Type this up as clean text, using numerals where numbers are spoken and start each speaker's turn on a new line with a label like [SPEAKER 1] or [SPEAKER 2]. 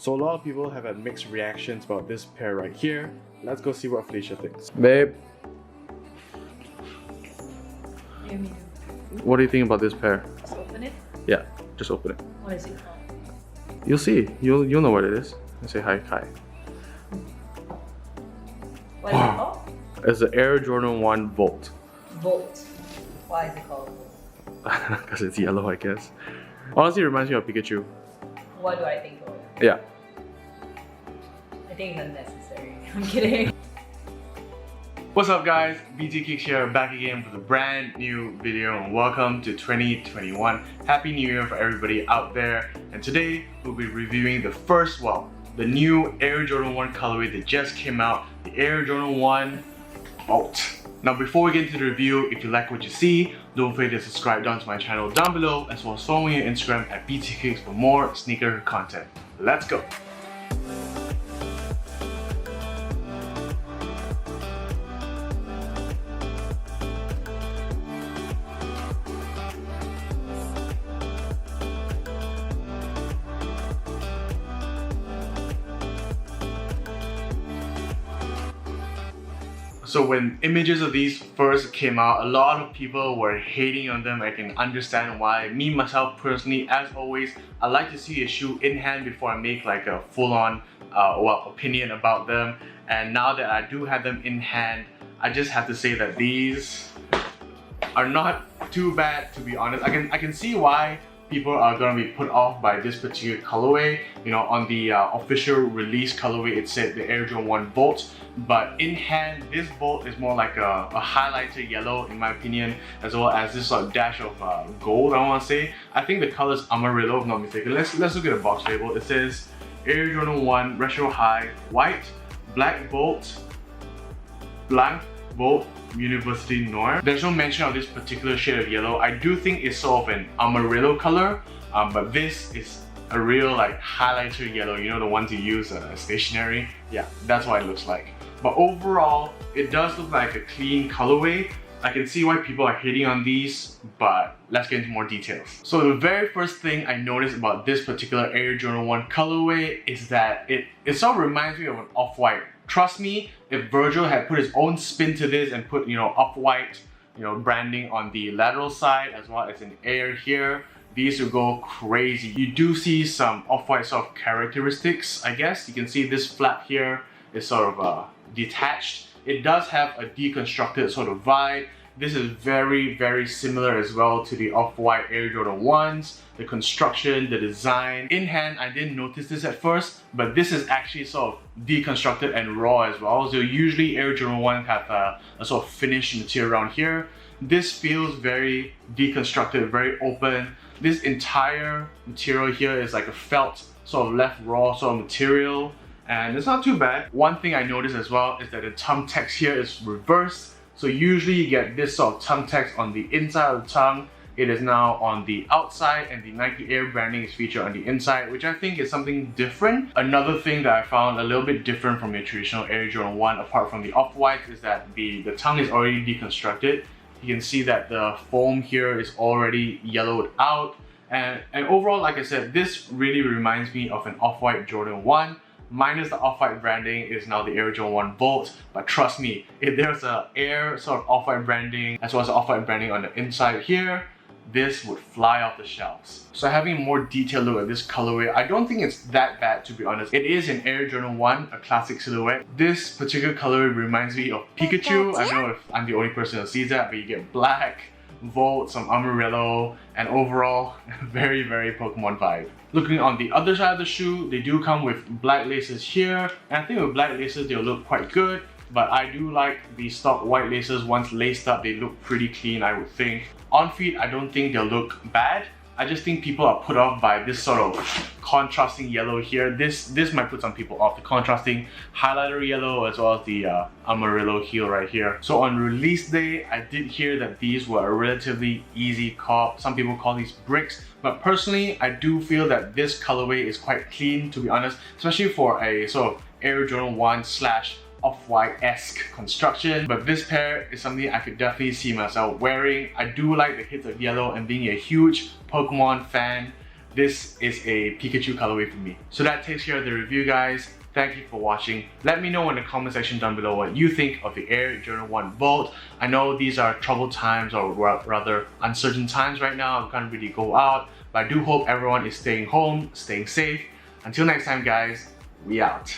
[SPEAKER 1] So a lot of people have had mixed reactions about this pair right here. Let's go see what Felicia thinks. Babe, what do you think about this pair?
[SPEAKER 2] Just open it?
[SPEAKER 1] Yeah, just open it.
[SPEAKER 2] What is it called?
[SPEAKER 1] You'll see. You'll know what it is. And say hi, Kai.
[SPEAKER 2] What is it called?
[SPEAKER 1] It's the Air Jordan 1 Volt.
[SPEAKER 2] Volt. Why is it called Volt?
[SPEAKER 1] Because it's yellow, I guess. Honestly, it reminds me of Pikachu.
[SPEAKER 2] What do I think of it?
[SPEAKER 1] Yeah.
[SPEAKER 2] I think it's unnecessary. I'm kidding.
[SPEAKER 1] What's up guys, BTkicks here, back again with a brand new video and welcome to 2021. Happy New Year for everybody out there. And today we'll be reviewing the new Air Jordan 1 colorway that just came out, the Air Jordan 1 Volt. Now before we get into the review, if you like what you see, don't forget to subscribe down to my channel down below, as well as follow me on Instagram at BTkicks for more sneaker content. Let's go! So when images of these first came out, a lot of people were hating on them. I can understand why. Me, myself, personally, as always, I like to see a shoe in hand before I make like a full-on opinion about them. And now that I do have them in hand, I just have to say that these are not too bad, to be honest. I can see why people are going to be put off by this particular colorway. You know, on the official release colorway, it said the Air Jordan 1 Volt, but in hand, this Volt is more like a highlighter yellow, in my opinion, as well as this sort of dash of gold, I want to say. I think the color is Amarillo, if not mistaken. Let's look at the box label. It says Air Jordan 1 Retro High White, Black Bolt, Blank Bolt, University Noir. There's no mention of this particular shade of yellow. I do think it's sort of an Amarillo color, but this is a real like highlighter yellow, you know, the ones you use stationary. Yeah, that's what it looks like. But overall, it does look like a clean colorway. I can see why people are hating on these, but let's get into more details. So the very first thing I noticed about this particular Air Jordan 1 colorway is that it sort of reminds me of an off-white. Trust me, if Virgil had put his own spin to this and put, you know, off-white, you know, branding on the lateral side as well as in Air here, these would go crazy. You do see some off-white sort of characteristics, I guess. You can see this flap here is sort of detached. It does have a deconstructed sort of vibe. This is very, very similar as well to the off-white Air Jordan 1s. The construction, the design. In hand, I didn't notice this at first, but this is actually sort of deconstructed and raw as well. So usually Air Jordan 1 have a sort of finished material around here. This feels very deconstructed, very open. This entire material here is like a felt, sort of left raw sort of material, and it's not too bad. One thing I noticed as well is that the tongue text here is reversed. So usually you get this sort of tongue text on the inside of the tongue. It is now on the outside, and the Nike Air branding is featured on the inside, which I think is something different. Another thing that I found a little bit different from your traditional Air Jordan 1, apart from the off-white, is that the tongue is already deconstructed. You can see that the foam here is already yellowed out. And overall, like I said, this really reminds me of an off-white Jordan 1. Minus the off-white branding is now the Air Jordan 1 Volt, but trust me, if there's a Air sort of off-white branding as well as off-white branding on the inside here, this would fly off the shelves. So having a more detailed look at this colorway, I don't think it's that bad, to be honest. It is an Air Jordan 1, a classic silhouette. This particular colorway reminds me of Pikachu. I don't know if I'm the only person who sees that, but you get black, Volt, some Amarillo, and overall, very, very Pokemon vibe. Looking on the other side of the shoe, they do come with black laces here, and I think with black laces they'll look quite good, but I do like the stock white laces. Once laced up, they look pretty clean, I would think. On feet, I don't think they'll look bad. I just think people are put off by this sort of contrasting yellow here. This might put some people off, the contrasting highlighter yellow as well as the Amarillo heel right here. So on release day, I did hear that these were a relatively easy cop. Some people call these bricks, but personally, I do feel that this colorway is quite clean, to be honest, especially for a sort of Air Jordan 1 / off-white-esque construction. But this pair is something I could definitely see myself wearing. I do like the hits of yellow, and being a huge Pokemon fan, this is a Pikachu colorway for me. So that takes care of the review, guys. Thank you for watching. Let me know in the comment section down below what you think of the Air Jordan 1 Volt. I know these are troubled times, or rather uncertain times right now. I can't really go out, but I do hope everyone is staying home, staying safe. Until next time, guys, we out.